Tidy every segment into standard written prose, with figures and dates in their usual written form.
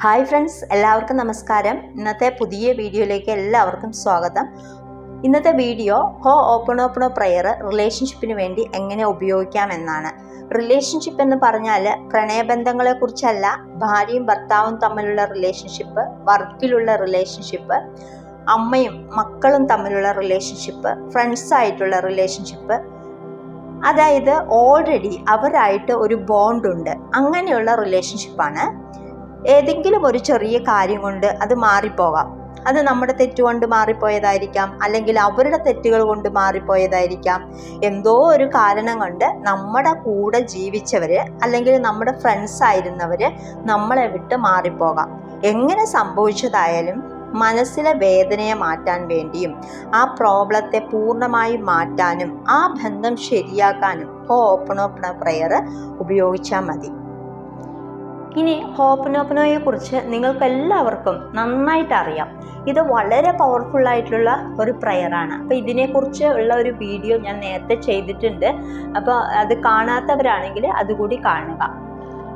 Hi friends, എല്ലാവർക്കും നമസ്കാരം. ഇന്നത്തെ പുതിയ വീഡിയോയിലേക്ക് എല്ലാവർക്കും സ്വാഗതം. ഇന്നത്തെ വീഡിയോ ഹോ'ഓപ്പണോപ്പണോ പ്രയർ റിലേഷൻഷിപ്പിന് വേണ്ടി എങ്ങനെ ഉപയോഗിക്കാമെന്നാണ്. റിലേഷൻഷിപ്പ് എന്ന് പറഞ്ഞാൽ പ്രണയബന്ധങ്ങളെക്കുറിച്ചല്ല, ഭാര്യയും ഭർത്താവും തമ്മിലുള്ള റിലേഷൻഷിപ്പ്, വർക്കിലുള്ള റിലേഷൻഷിപ്പ്, അമ്മയും മക്കളും തമ്മിലുള്ള റിലേഷൻഷിപ്പ്, ഫ്രണ്ട്സായിട്ടുള്ള റിലേഷൻഷിപ്പ്, അതായത് ഓൾറെഡി അവരായിട്ട് ഒരു ബോണ്ടുണ്ട്, അങ്ങനെയുള്ള റിലേഷൻഷിപ്പാണ്. ഏതെങ്കിലും ഒരു ചെറിയ കാര്യം കൊണ്ട് അത് മാറിപ്പോകാം. അത് നമ്മുടെ തെറ്റുകൊണ്ട് മാറിപ്പോയതായിരിക്കാം, അല്ലെങ്കിൽ അവരുടെ തെറ്റുകൾ കൊണ്ട് മാറിപ്പോയതായിരിക്കാം. എന്തോ ഒരു കാരണം കൊണ്ട് നമ്മുടെ കൂടെ ജീവിച്ചവർ അല്ലെങ്കിൽ നമ്മുടെ ഫ്രണ്ട്സ് ആയിരുന്നവർ നമ്മളെ വിട്ട് മാറിപ്പോകാം. എങ്ങനെ സംഭവിച്ചതായാലും മനസ്സിലെ വേദനയെ മാറ്റാൻ വേണ്ടിയും ആ പ്രോബ്ലത്തെ പൂർണ്ണമായി മാറ്റാനും ആ ബന്ധം ശരിയാക്കാനും ഹോ'ഓപ്പണോപ്പണോ പ്രയർ ഉപയോഗിച്ചാൽ മതി. ഇനി ഹോ'ഓപ്പണോപ്പണോയെ കുറിച്ച് നിങ്ങൾക്കെല്ലാവർക്കും നന്നായിട്ട് അറിയാം. ഇത് വളരെ പവർഫുൾ ആയിട്ടുള്ള ഒരു പ്രയറാണ്. അപ്പോൾ ഇതിനെക്കുറിച്ച് ഉള്ള ഒരു വീഡിയോ ഞാൻ നേരത്തെ ചെയ്തിട്ടുണ്ട്. അപ്പോൾ അത് കാണാത്തവരാണെങ്കിൽ അതുകൂടി കാണുക.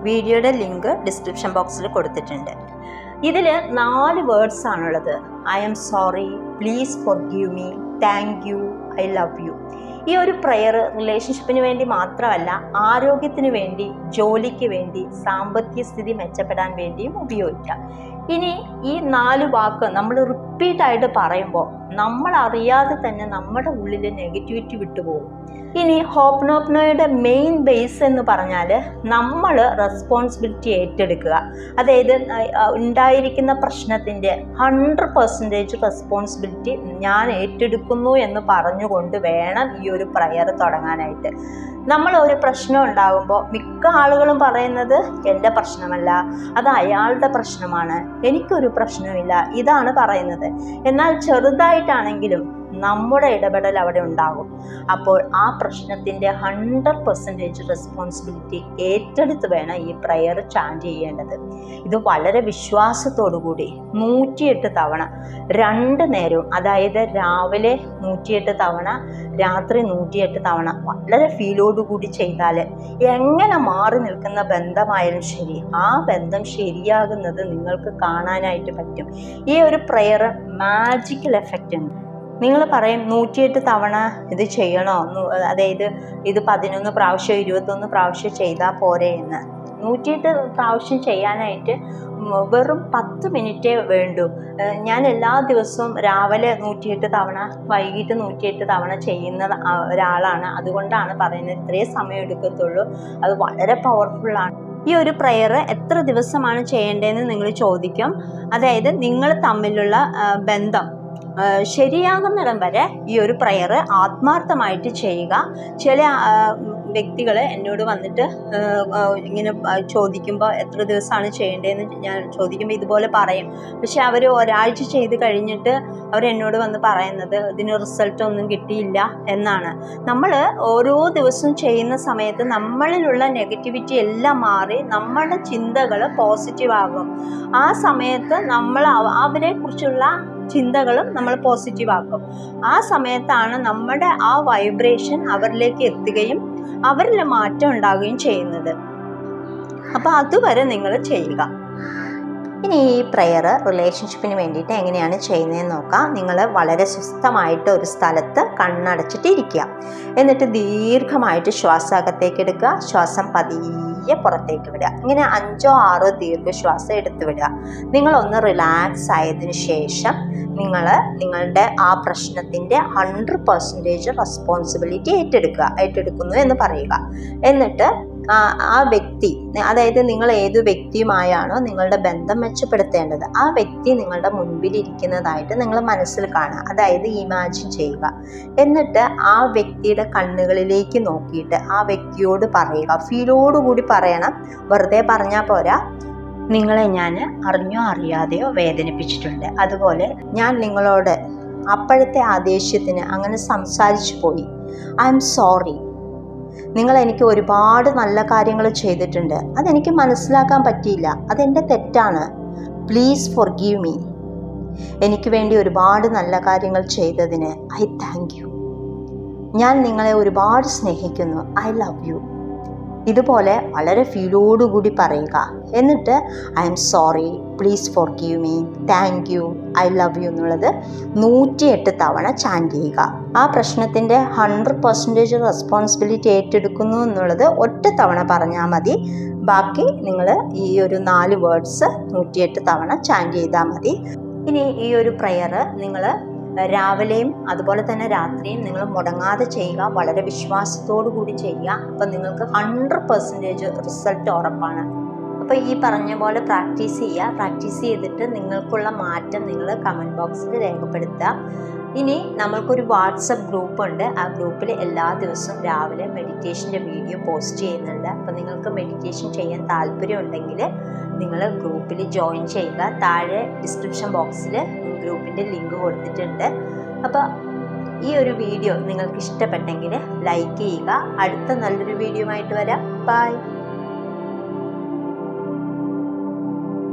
വീഡിയോയുടെ ലിങ്ക് ഡിസ്ക്രിപ്ഷൻ ബോക്സിൽ കൊടുത്തിട്ടുണ്ട്. ഇതിൽ 4 വേർഡ്സ് ആണുള്ളത്. I am sorry, please forgive me, thank you, I love you. ഈ ഒരു പ്രയർ റിലേഷൻഷിപ്പിന് വേണ്ടി മാത്രമല്ല, ആരോഗ്യത്തിന് വേണ്ടി, ജോലിക്ക് വേണ്ടി, സാമ്പത്തിക സ്ഥിതി മെച്ചപ്പെടാൻ വേണ്ടിയും ഉപയോഗിക്കാം. ഇനി ഈ 4 വാക്ക് നമ്മൾ റിപ്പീറ്റായിട്ട് പറയുമ്പോൾ നമ്മൾ അറിയാതെ തന്നെ നമ്മുടെ ഉള്ളിൽ നെഗറ്റിവിറ്റി വിട്ടുപോകും. ഇനി ഹോ'ഓപ്പണോപ്പണോയുടെ മെയിൻ ബേസ് എന്ന് പറഞ്ഞാൽ നമ്മൾ റെസ്പോൺസിബിലിറ്റി ഏറ്റെടുക്കുക. അതായത് ഉണ്ടായിരിക്കുന്ന പ്രശ്നത്തിൻ്റെ 100% റെസ്പോൺസിബിലിറ്റി ഞാൻ ഏറ്റെടുക്കുന്നു എന്ന് പറഞ്ഞുകൊണ്ട് വേണം ഈ ഒരു പ്രയർ തുടങ്ങാനായിട്ട്. നമ്മൾ ഒരു പ്രശ്നം ഉണ്ടാകുമ്പോൾ മിക്ക ആളുകളും പറയുന്നത് എൻ്റെ പ്രശ്നമല്ല, അത് അയാളുടെ പ്രശ്നമാണ്, എനിക്കൊരു പ്രശ്നമില്ല, ഇതാണ് പറയുന്നത്. എന്നാൽ ചെറുതായിട്ടാണെങ്കിലും നമ്മുടെ ഇടപെടൽ അവിടെ ഉണ്ടാകും. അപ്പോൾ ആ പ്രശ്നത്തിൻ്റെ 100% റെസ്പോൺസിബിലിറ്റി ഏറ്റെടുത്ത് വേണം ഈ പ്രയർ ചാൻറ്റ് ചെയ്യേണ്ടത്. ഇത് വളരെ വിശ്വാസത്തോടു കൂടി 108 തവണ 2 നേരവും, അതായത് രാവിലെ 108 തവണ, രാത്രി 108 തവണ വളരെ ഫീലോടുകൂടി ചെയ്താൽ എങ്ങനെ മാറി നിൽക്കുന്ന ബന്ധമായാലും ശരി, ആ ബന്ധം ശരിയാകുന്നത് നിങ്ങൾക്ക് കാണാനായിട്ട് പറ്റും. ഈ ഒരു പ്രയർ മാജിക്കൽ എഫക്റ്റ് ഉണ്ട്. നിങ്ങൾ പറയും 108 തവണ ഇത് ചെയ്യണോ, അതായത് ഇത് 11 പ്രാവശ്യം 21 പ്രാവശ്യം ചെയ്താൽ പോരെ എന്ന്. 108 പ്രാവശ്യം ചെയ്യാനായിട്ട് വെറും 10 മിനിറ്റേ വേണ്ടൂ. ഞാൻ എല്ലാ ദിവസവും രാവിലെ 108 തവണ, വൈകിട്ട് 108 തവണ ചെയ്യുന്ന ഒരാളാണ്. അതുകൊണ്ടാണ് പറയുന്നത് ഇത്രയും സമയം എടുക്കത്തുള്ളൂ. അത് വളരെ പവർഫുള്ളാണ്. ഈ ഒരു പ്രയർ എത്ര ദിവസമാണ് ചെയ്യേണ്ടതെന്ന് നിങ്ങൾ ചോദിക്കും. അതായത് നിങ്ങൾ തമ്മിലുള്ള ബന്ധം ശരിയാകുന്നിടം വരെ ഈ ഒരു പ്രയർ ആത്മാർത്ഥമായിട്ട് ചെയ്യുക. ചില വ്യക്തികൾ എന്നോട് വന്നിട്ട് ഇങ്ങനെ ചോദിക്കുമ്പോൾ എത്ര ദിവസമാണ് ചെയ്യേണ്ടതെന്ന് ഞാൻ ചോദിക്കുമ്പോൾ ഇതുപോലെ പറയും. പക്ഷെ അവർ ഒരാഴ്ച ചെയ്ത് കഴിഞ്ഞിട്ട് അവരെന്നോട് വന്ന് പറയുന്നത് ഇതിന് റിസൾട്ടൊന്നും കിട്ടിയില്ല എന്നാണ്. നമ്മൾ ഓരോ ദിവസവും ചെയ്യുന്ന സമയത്ത് നമ്മളിലുള്ള നെഗറ്റിവിറ്റി എല്ലാം മാറി നമ്മുടെ ചിന്തകൾ പോസിറ്റീവ് ആകും. ആ സമയത്ത് നമ്മൾ അവരെക്കുറിച്ചുള്ള ചിന്തകളും നമ്മൾ പോസിറ്റീവ് ആക്കും. ആ സമയത്താണ് നമ്മുടെ ആ വൈബ്രേഷൻ അവരിലേക്ക് എത്തുകയും അവരിൽ മാറ്റം ഉണ്ടാകുകയും ചെയ്യുന്നത്. അപ്പോൾ അതുവരെ നിങ്ങൾ ചെയ്യുക. ഇനി ഈ പ്രയർ റിലേഷൻഷിപ്പിന് വേണ്ടിയിട്ട് എങ്ങനെയാണ് ചെയ്യുന്നതെന്ന് നോക്കാം. നിങ്ങൾ വളരെ സ്വസ്ഥമായിട്ട് ഒരു സ്ഥലത്ത് കണ്ണടച്ചിട്ട് ഇരിക്കുക. എന്നിട്ട് ദീർഘമായിട്ട് ശ്വാസം അകത്തേക്ക് എടുക്കുക, ശ്വാസം പതിയെ പുറത്തേക്ക് വിടുക. ഇങ്ങനെ 5 or 6 ദീർഘശ്വാസം എടുത്ത് വിടുക. നിങ്ങളൊന്ന് റിലാക്സ് ആയതിനു ശേഷം നിങ്ങളുടെ ആ പ്രശ്നത്തിൻ്റെ 100% റെസ്പോൺസിബിലിറ്റി ഏറ്റെടുക്കുന്നു എന്ന് പറയുക. എന്നിട്ട് ആ വ്യക്തി, അതായത് നിങ്ങൾ ഏതു വ്യക്തിയുമായാണോ നിങ്ങളുടെ ബന്ധം മെച്ചപ്പെടുത്തേണ്ടത്, ആ വ്യക്തി നിങ്ങളുടെ മുൻപിലിരിക്കുന്നതായിട്ട് നിങ്ങൾ മനസ്സിൽ കാണുക. അതായത് ഇമാജിൻ ചെയ്യുക. എന്നിട്ട് ആ വ്യക്തിയുടെ കണ്ണുകളിലേക്ക് നോക്കിയിട്ട് ആ വ്യക്തിയോട് പറയുക. ഫീലോടുകൂടി പറയണം, വെറുതെ പറഞ്ഞാൽ പോരാ. നിങ്ങളെ ഞാൻ അറിഞ്ഞോ അറിയാതെയോ വേദനിപ്പിച്ചിട്ടുണ്ട്, അതുപോലെ ഞാൻ നിങ്ങളോട് അപ്പോഴത്തെ ആദേശത്തിന് അങ്ങനെ സംസാരിച്ചു പോയി, ഐ എം സോറി. നിങ്ങൾ എനിക്ക് ഒരുപാട് നല്ല കാര്യങ്ങൾ ചെയ്തിട്ടുണ്ട്, അതെനിക്ക് മനസ്സിലാക്കാൻ പറ്റിയില്ല, അതെൻ്റെ തെറ്റാണ്, പ്ലീസ് ഫോർഗീവ് മീ. എനിക്ക് വേണ്ടി ഒരുപാട് നല്ല കാര്യങ്ങൾ ചെയ്തതിന് ഐ താങ്ക് യു. ഞാൻ നിങ്ങളെ ഒരുപാട് സ്നേഹിക്കുന്നു, ഐ ലവ് യു. ഇതുപോലെ വളരെ ഫീലോടുകൂടി പറയുക. എന്നിട്ട് I am sorry, please forgive me, thank you, I love U എന്നുള്ളത് 108 തവണ ചാൻറ്റ് ചെയ്യുക. ആ പ്രശ്നത്തിൻ്റെ 100% റെസ്പോൺസിബിലിറ്റി ഏറ്റെടുക്കുന്നു എന്നുള്ളത് ഒറ്റ തവണ പറഞ്ഞാൽ മതി. ബാക്കി നിങ്ങൾ ഈ ഒരു 4 വേർഡ്സ് 108 തവണ ചാൻറ്റ് ചെയ്താൽ മതി. ഇനി ഈ ഒരു പ്രയർ നിങ്ങൾ രാവിലെയും അതുപോലെ തന്നെ രാത്രിയും നിങ്ങൾ മുടങ്ങാതെ ചെയ്യുക, വളരെ വിശ്വാസത്തോടു കൂടി ചെയ്യുക. അപ്പം നിങ്ങൾക്ക് 100% റിസൾട്ട് ഉറപ്പാണ്. അപ്പോൾ ഈ പറഞ്ഞ പോലെ പ്രാക്ടീസ് ചെയ്യുക. പ്രാക്ടീസ് ചെയ്തിട്ട് നിങ്ങൾക്കുള്ള മാറ്റം നിങ്ങൾ കമൻറ്റ് ബോക്സിൽ രേഖപ്പെടുത്തുക. ഇനി നമ്മൾക്കൊരു വാട്സപ്പ് ഗ്രൂപ്പുണ്ട്. ആ ഗ്രൂപ്പിൽ എല്ലാ ദിവസവും രാവിലെ മെഡിറ്റേഷൻ്റെ വീഡിയോ പോസ്റ്റ് ചെയ്യുന്നുണ്ട്. അപ്പോൾ നിങ്ങൾക്ക് മെഡിറ്റേഷൻ ചെയ്യാൻ താല്പര്യം ഉണ്ടെങ്കിൽ നിങ്ങൾ ഗ്രൂപ്പിൽ ജോയിൻ ചെയ്യുക. താഴെ ഡിസ്ക്രിപ്ഷൻ ബോക്സിൽ ഗ്രൂപ്പിൻ്റെ ലിങ്ക് കൊടുത്തിട്ടുണ്ട്. അപ്പോൾ ഈ ഒരു വീഡിയോ നിങ്ങൾക്ക് ഇഷ്ടപ്പെട്ടെങ്കിൽ ലൈക്ക് ചെയ്യുക. അടുത്ത നല്ലൊരു വീഡിയോ ആയിട്ട് വരാം. ബൈ.